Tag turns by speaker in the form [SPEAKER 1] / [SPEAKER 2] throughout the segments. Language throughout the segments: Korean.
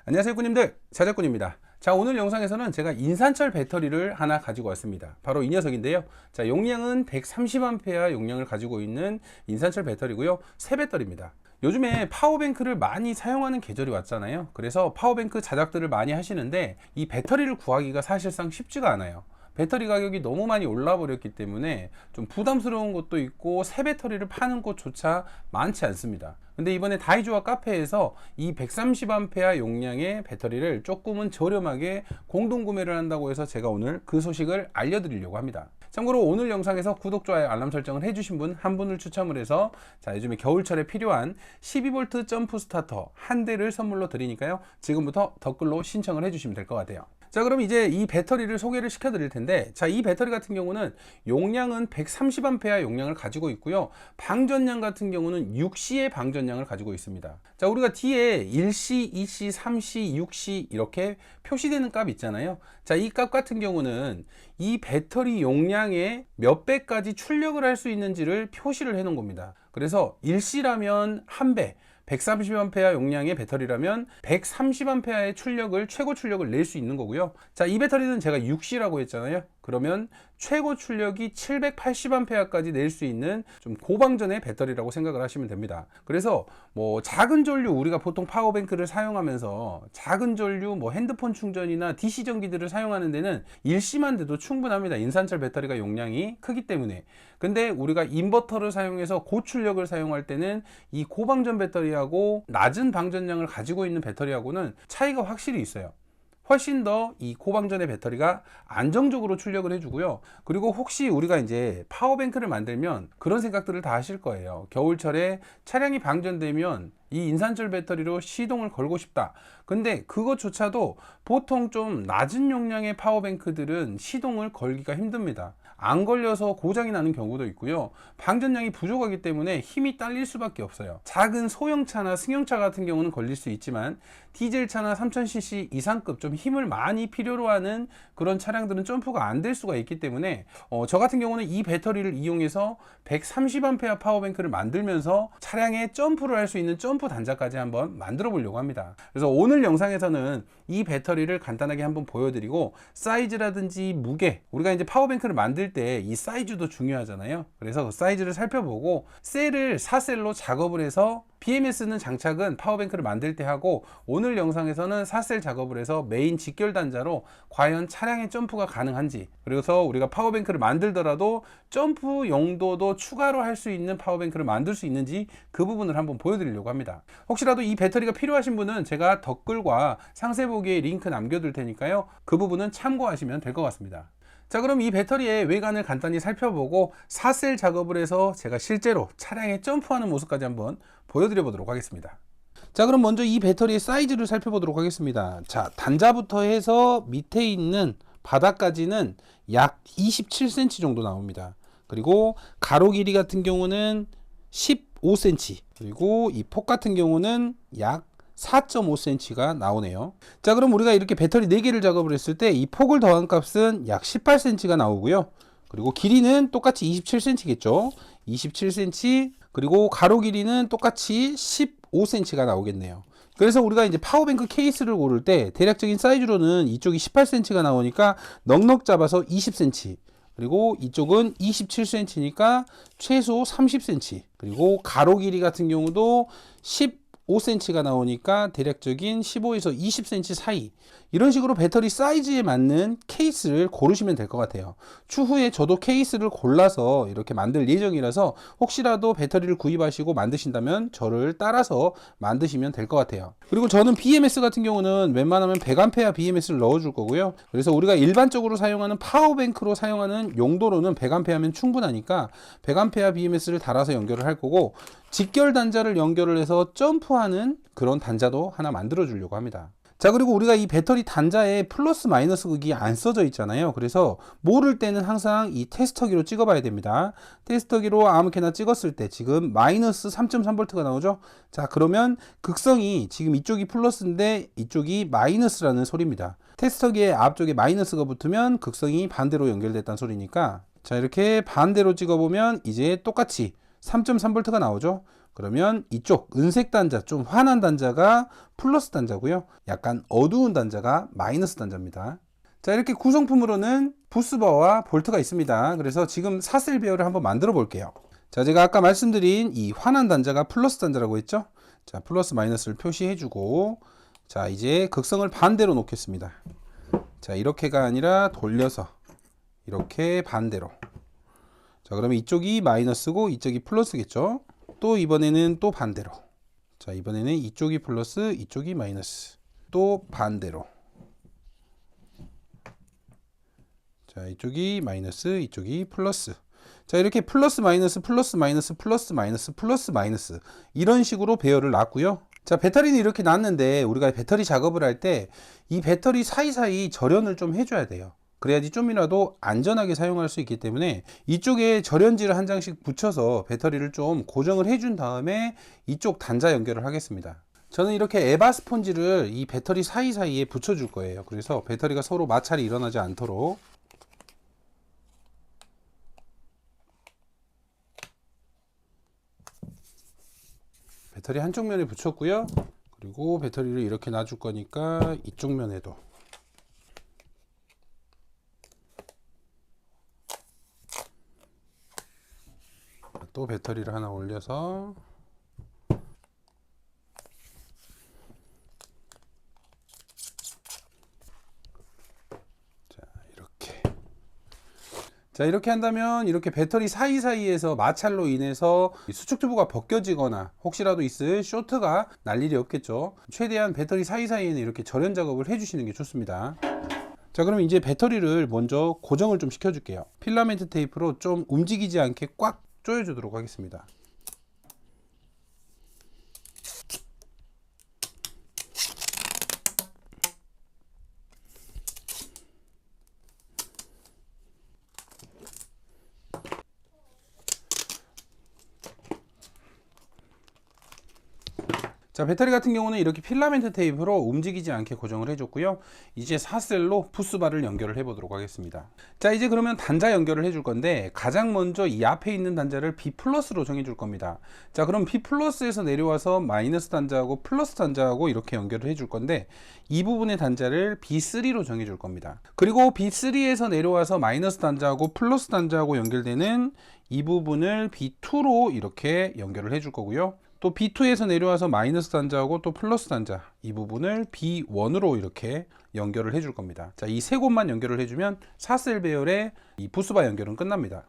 [SPEAKER 1] 안녕하세요 군님들, 자작군입니다. 자, 오늘 영상에서는 제가 인산철 배터리를 하나 가지고 왔습니다. 바로 이 녀석인데요. 자, 용량은 130A 용량을 가지고 있는 인산철 배터리고요. 새 배터리입니다. 요즘에 파워뱅크를 많이 사용하는 계절이 왔잖아요. 그래서 파워뱅크 자작들을 많이 하시는데 이 배터리를 구하기가 사실상 쉽지가 않아요. 배터리 가격이 너무 많이 올라 버렸기 때문에 좀 부담스러운 것도 있고 새 배터리를 파는 곳조차 많지 않습니다. 근데 이번에 다이조와 카페에서 이 130A 용량의 배터리를 조금은 저렴하게 공동 구매를 한다고 해서 제가 오늘 그 소식을 알려드리려고 합니다. 참고로 오늘 영상에서 구독, 좋아요, 알람 설정을 해주신 분 한 분을 추첨을 해서 자, 요즘에 겨울철에 필요한 12V 점프 스타터 한 대를 선물로 드리니까요, 지금부터 댓글로 신청을 해주시면 될 것 같아요. 자, 그럼 이제 이 배터리를 소개를 시켜 드릴 텐데, 자, 이 배터리 같은 경우는 용량은 130A 용량을 가지고 있고요. 방전량 같은 경우는 6C의 방전량을 가지고 있습니다. 자, 우리가 뒤에 1C, 2C, 3C, 6C 이렇게 표시되는 값 있잖아요. 자, 이 값 같은 경우는 이 배터리 용량의 몇 배까지 출력을 할 수 있는지를 표시를 해 놓은 겁니다. 그래서 1C라면 1배, 130A 용량의 배터리라면 130A의 출력을, 최고 출력을 낼 수 있는 거고요. 자, 이 배터리는 제가 6C라고 했잖아요. 그러면 최고 출력이 780A까지 낼 수 있는 좀 고방전의 배터리라고 생각을 하시면 됩니다. 그래서 뭐 작은 전류, 우리가 보통 파워뱅크를 사용하면서 작은 전류, 뭐 핸드폰 충전이나 DC 전기들을 사용하는 데는 1C만 돼도 충분합니다. 인산철 배터리가 용량이 크기 때문에. 근데 우리가 인버터를 사용해서 고출력을 사용할 때는 이 고방전 배터리하고 낮은 방전량을 가지고 있는 배터리하고는 차이가 확실히 있어요. 훨씬 더 이 고방전의 배터리가 안정적으로 출력을 해주고요. 그리고 혹시 우리가 이제 파워뱅크를 만들면 그런 생각들을 다 하실 거예요. 겨울철에 차량이 방전되면 이 인산철 배터리로 시동을 걸고 싶다. 근데 그것조차도 보통 좀 낮은 용량의 파워뱅크들은 시동을 걸기가 힘듭니다. 안 걸려서 고장이 나는 경우도 있고요. 방전량이 부족하기 때문에 힘이 딸릴 수밖에 없어요. 작은 소형차나 승용차 같은 경우는 걸릴 수 있지만 디젤차나 3000cc 이상급 좀 힘을 많이 필요로 하는 그런 차량들은 점프가 안 될 수가 있기 때문에 저 같은 경우는 이 배터리를 이용해서 130A 파워뱅크를 만들면서 차량에 점프를 할 수 있는 점프 단자까지 한번 만들어 보려고 합니다. 그래서 오늘 영상에서는 이 배터리를 간단하게 한번 보여드리고 사이즈라든지 무게, 우리가 이제 파워뱅크를 만들 때 이 사이즈도 중요하잖아요. 그래서 그 사이즈를 살펴보고 셀을 4셀로 작업을 해서 BMS는 장착은 파워뱅크를 만들 때 하고, 오늘 영상에서는 4셀 작업을 해서 메인 직결 단자로 과연 차량의 점프가 가능한지, 그래서 우리가 파워뱅크를 만들더라도 점프 용도도 추가로 할 수 있는 파워뱅크를 만들 수 있는지 그 부분을 한번 보여드리려고 합니다. 혹시라도 이 배터리가 필요하신 분은 제가 댓글과 상세 보기에 링크 남겨둘 테니까요, 그 부분은 참고하시면 될 것 같습니다. 자, 그럼 이 배터리의 외관을 간단히 살펴보고 4셀 작업을 해서 제가 실제로 차량에 점프하는 모습까지 한번 보여드려 보도록 하겠습니다. 자, 그럼 먼저 이 배터리의 사이즈를 살펴보도록 하겠습니다. 자, 단자부터 해서 밑에 있는 바닥까지는 약 27cm 정도 나옵니다. 그리고 가로 길이 같은 경우는 15cm, 그리고 이 폭 같은 경우는 약 4.5cm가 나오네요. 자, 그럼 우리가 이렇게 배터리 4개를 작업을 했을 때 이 폭을 더한 값은 약 18cm가 나오고요. 그리고 길이는 똑같이 27cm겠죠. 27cm, 그리고 가로 길이는 똑같이 15cm가 나오겠네요. 그래서 우리가 이제 파워뱅크 케이스를 고를 때 대략적인 사이즈로는 이쪽이 18cm가 나오니까 넉넉 잡아서 20cm, 그리고 이쪽은 27cm니까 최소 30cm, 그리고 가로 길이 같은 경우도 15cm가 나오니까 대략적인 15에서 20cm 사이, 이런 식으로 배터리 사이즈에 맞는 케이스를 고르시면 될 것 같아요. 추후에 저도 케이스를 골라서 이렇게 만들 예정이라서 혹시라도 배터리를 구입하시고 만드신다면 저를 따라서 만드시면 될 것 같아요. 그리고 저는 BMS 같은 경우는 웬만하면 100A BMS를 넣어줄 거고요. 그래서 우리가 일반적으로 사용하는 파워뱅크로 사용하는 용도로는 100A면 충분하니까 100A BMS를 달아서 연결을 할 거고, 직결 단자를 연결을 해서 점프하는 그런 단자도 하나 만들어 주려고 합니다. 자, 그리고 우리가 이 배터리 단자에 플러스 마이너스 극이 안 써져 있잖아요. 그래서 모를 때는 항상 이 테스터기로 찍어 봐야 됩니다. 테스터기로 아무렇게나 찍었을 때 지금 마이너스 3.3V가 나오죠. 자, 그러면 극성이 지금 이쪽이 플러스인데 이쪽이 마이너스라는 소리입니다. 테스터기의 앞쪽에 마이너스가 붙으면 극성이 반대로 연결됐다는 소리니까, 자, 이렇게 반대로 찍어 보면 이제 똑같이 3.3V가 나오죠. 그러면 이쪽 은색 단자, 좀 환한 단자가 플러스 단자고요. 약간 어두운 단자가 마이너스 단자입니다. 자, 이렇게 구성품으로는 부스바와 볼트가 있습니다. 그래서 지금 4셀 배열을 한번 만들어 볼게요. 자, 제가 아까 말씀드린 이 환한 단자가 플러스 단자라고 했죠. 자, 플러스 마이너스를 표시해 주고, 자, 이제 극성을 반대로 놓겠습니다. 자, 이렇게가 아니라 돌려서 이렇게 반대로. 자, 그러면 이쪽이 마이너스고 이쪽이 플러스겠죠. 또 이번에는 또 반대로. 자, 이번에는 이쪽이 플러스, 이쪽이 마이너스. 또 반대로. 자, 이쪽이 마이너스, 이쪽이 플러스. 자, 이렇게 플러스 마이너스 플러스 마이너스 플러스 마이너스 플러스 마이너스 이런 식으로 배열을 놨고요. 자, 배터리는 이렇게 놨는데 우리가 배터리 작업을 할 때 이 배터리 사이사이 절연을 좀 해줘야 돼요. 그래야지 좀이라도 안전하게 사용할 수 있기 때문에 이쪽에 절연지를 한 장씩 붙여서 배터리를 좀 고정을 해준 다음에 이쪽 단자 연결을 하겠습니다. 저는 이렇게 에바 스펀지를 이 배터리 사이사이에 붙여줄 거예요. 그래서 배터리가 서로 마찰이 일어나지 않도록. 배터리 한쪽 면에 붙였고요. 그리고 배터리를 이렇게 놔줄 거니까 이쪽 면에도. 또 배터리를 하나 올려서 자, 이렇게 한다면 이렇게 배터리 사이사이에서 마찰로 인해서 수축 튜브가 벗겨지거나 혹시라도 있을 쇼트가 날 일이 없겠죠. 최대한 배터리 사이사이에는 이렇게 절연 작업을 해주시는 게 좋습니다. 자, 그럼 이제 배터리를 먼저 고정을 좀 시켜줄게요. 필라멘트 테이프로 좀 움직이지 않게 꽉 조여주도록 하겠습니다. 자, 배터리 같은 경우는 이렇게 필라멘트 테이프로 움직이지 않게 고정을 해줬고요. 이제 4셀로 부스바를 연결을 해 보도록 하겠습니다. 자, 이제 그러면 단자 연결을 해줄 건데 가장 먼저 이 앞에 있는 단자를 B 플러스로 정해줄 겁니다. 자, 그럼 B 플러스에서 내려와서 마이너스 단자하고 플러스 단자하고 이렇게 연결을 해줄 건데 이 부분의 단자를 B3로 정해줄 겁니다. 그리고 B3에서 내려와서 마이너스 단자하고 플러스 단자하고 연결되는 이 부분을 B2로 이렇게 연결을 해줄 거고요. 또 B2에서 내려와서 마이너스 단자하고 또 플러스 단자 이 부분을 B1으로 이렇게 연결을 해줄 겁니다. 자, 이 세 곳만 연결을 해주면 4셀 배열의 이 부스바 연결은 끝납니다.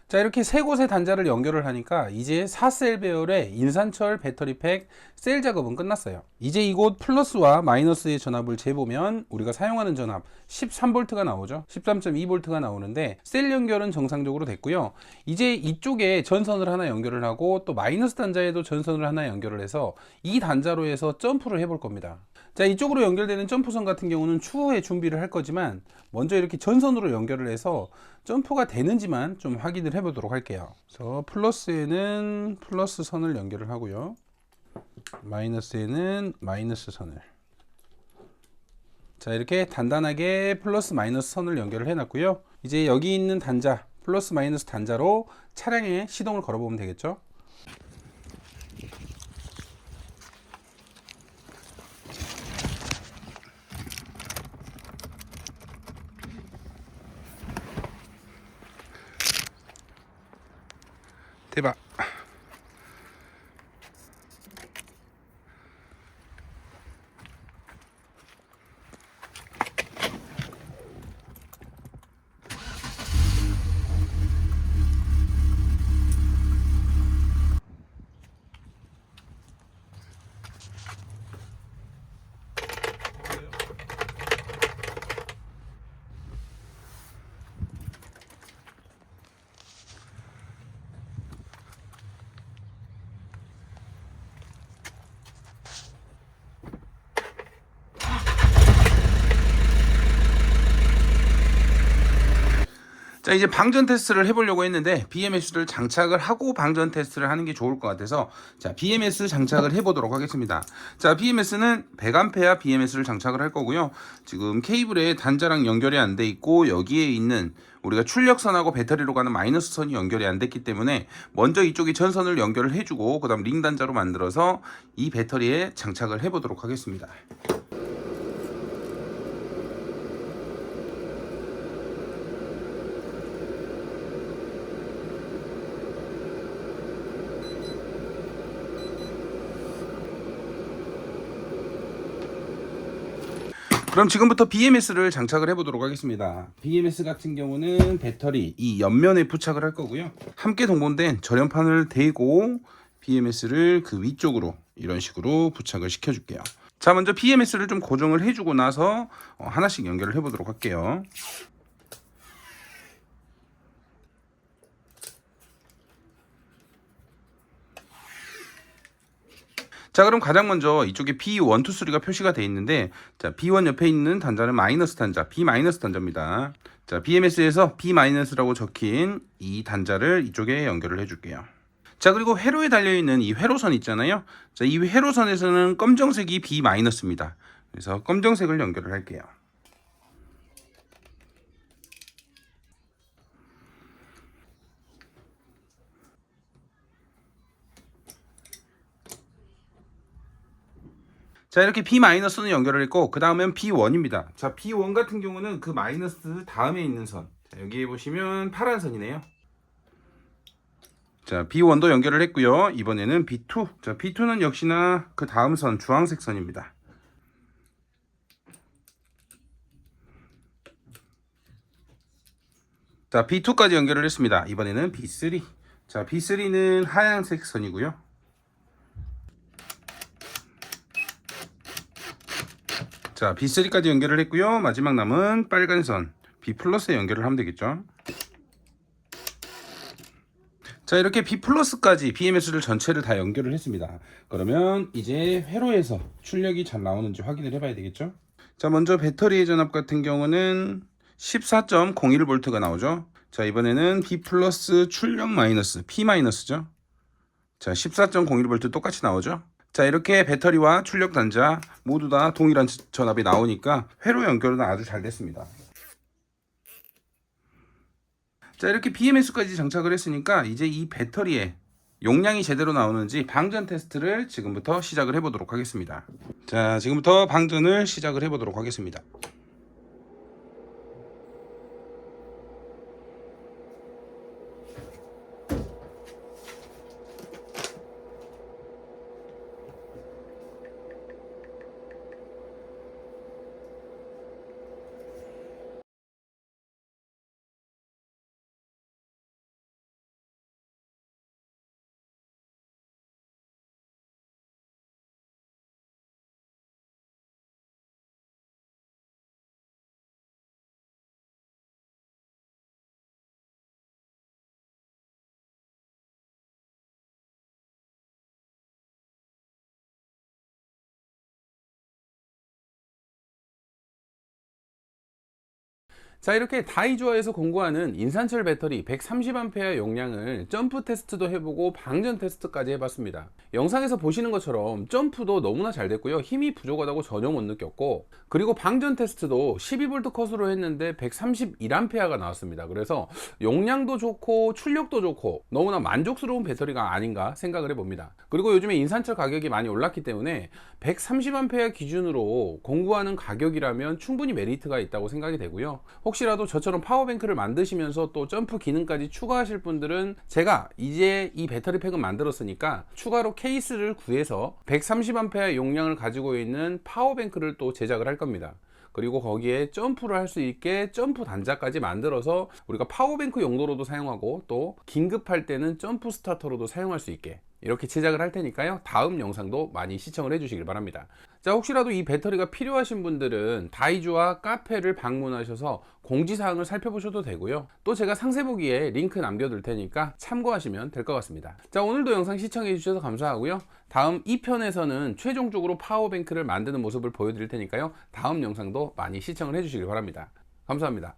[SPEAKER 1] 자, 이렇게 세 곳의 단자를 연결을 하니까 이제 4셀 배열의 인산철 배터리팩 셀 작업은 끝났어요. 이제 이곳 플러스와 마이너스의 전압을 재보면 우리가 사용하는 전압 13V가 나오죠. 13.2V가 나오는데 셀 연결은 정상적으로 됐고요. 이제 이쪽에 전선을 하나 연결을 하고 또 마이너스 단자에도 전선을 하나 연결을 해서 이 단자로 해서 점프를 해볼 겁니다. 자, 이쪽으로 연결되는 점프선 같은 경우는 추후에 준비를 할 거지만 먼저 이렇게 전선으로 연결을 해서 점프가 되는지만 좀 확인을 해 보도록 할게요. 그래서 플러스에는 플러스 선을 연결을 하고요. 마이너스에는 마이너스 선을. 자, 이렇게 단단하게 플러스 마이너스 선을 연결을 해 놨고요. 이제 여기 있는 단자 플러스 마이너스 단자로 차량에 시동을 걸어 보면 되겠죠. 대박. 자, 이제 방전 테스트를 해보려고 했는데 BMS를 장착을 하고 방전 테스트를 하는 게 좋을 것 같아서 자, BMS 장착을 해보도록 하겠습니다. 자, BMS는 100A BMS를 장착을 할 거고요. 지금 케이블에 단자랑 연결이 안 돼 있고 여기에 있는 우리가 출력선하고 배터리로 가는 마이너스 선이 연결이 안 됐기 때문에 먼저 이쪽에 전선을 연결을 해주고 그 다음 링 단자로 만들어서 이 배터리에 장착을 해보도록 하겠습니다. 그럼 지금부터 BMS를 장착을 해보도록 하겠습니다. BMS 같은 경우는 배터리 이 옆면에 부착을 할 거고요. 함께 동봉된 절연판을 대고 BMS를 그 위쪽으로 이런 식으로 부착을 시켜줄게요. 자, 먼저 BMS를 좀 고정을 해주고 나서 하나씩 연결을 해보도록 할게요. 자, 그럼 가장 먼저 이쪽에 B1, 2, 3가 표시가 되어 있는데 자, B1 옆에 있는 단자는 마이너스 단자, B 마이너스 단자입니다. 자, BMS에서 B 마이너스라고 적힌 이 단자를 이쪽에 연결을 해줄게요. 자, 그리고 회로에 달려있는 이 회로선 있잖아요. 자, 이 회로선에서는 검정색이 B 마이너스입니다. 그래서 검정색을 연결을 할게요. 자, 이렇게 B-는 연결을 했고 그 다음엔 B1입니다. 자, B1 같은 경우는 그 마이너스 다음에 있는 선. 자, 여기 보시면 파란 선이네요. 자, B1도 연결을 했고요. 이번에는 B2. 자, B2는 역시나 그 다음 선 주황색 선입니다. 자, B2까지 연결을 했습니다. 이번에는 B3. 자, B3는 하얀색 선이고요. 자, B3까지 연결을 했고요. 마지막 남은 빨간 선 B 플러스에 연결을 하면 되겠죠. 자, 이렇게 B 플러스까지 BMS를 전체를 다 연결을 했습니다. 그러면 이제 회로에서 출력이 잘 나오는지 확인을 해봐야 되겠죠. 자, 먼저 배터리의 전압 같은 경우는 14.01V가 나오죠. 자, 이번에는 B 플러스 출력 마이너스 P 마이너스죠. 자, 14.01V 똑같이 나오죠. 자, 이렇게 배터리와 출력 단자 모두 다 동일한 전압이 나오니까 회로 연결은 아주 잘 됐습니다. 자, 이렇게 BMS까지 장착을 했으니까 이제 이 배터리에 용량이 제대로 나오는지 방전 테스트를 지금부터 시작을 해보도록 하겠습니다. 자, 지금부터 방전을 시작을 해보도록 하겠습니다. 자, 이렇게 다이조아에서 공구하는 인산철 배터리 130A 용량을 점프 테스트도 해보고 방전 테스트까지 해봤습니다. 영상에서 보시는 것처럼 점프도 너무나 잘 됐고요. 힘이 부족하다고 전혀 못 느꼈고, 그리고 방전 테스트도 12V 컷으로 했는데 131A가 나왔습니다. 그래서 용량도 좋고 출력도 좋고 너무나 만족스러운 배터리가 아닌가 생각을 해봅니다. 그리고 요즘에 인산철 가격이 많이 올랐기 때문에 130A 기준으로 공구하는 가격이라면 충분히 메리트가 있다고 생각이 되고요. 혹시라도 저처럼 파워뱅크를 만드시면서 또 점프 기능까지 추가하실 분들은 제가 이제 이 배터리 팩을 만들었으니까 추가로 케이스를 구해서 130A 용량을 가지고 있는 파워뱅크를 또 제작을 할 겁니다. 그리고 거기에 점프를 할 수 있게 점프 단자까지 만들어서 우리가 파워뱅크 용도로도 사용하고 또 긴급할 때는 점프 스타터로도 사용할 수 있게 이렇게 제작을 할 테니까요. 다음 영상도 많이 시청을 해 주시길 바랍니다. 자, 혹시라도 이 배터리가 필요하신 분들은 다이조아 카페를 방문하셔서 공지사항을 살펴보셔도 되고요. 또 제가 상세 보기에 링크 남겨둘 테니까 참고하시면 될 것 같습니다. 자, 오늘도 영상 시청해 주셔서 감사하고요. 다음 2편에서는 최종적으로 파워뱅크를 만드는 모습을 보여드릴 테니까요. 다음 영상도 많이 시청을 해 주시길 바랍니다. 감사합니다.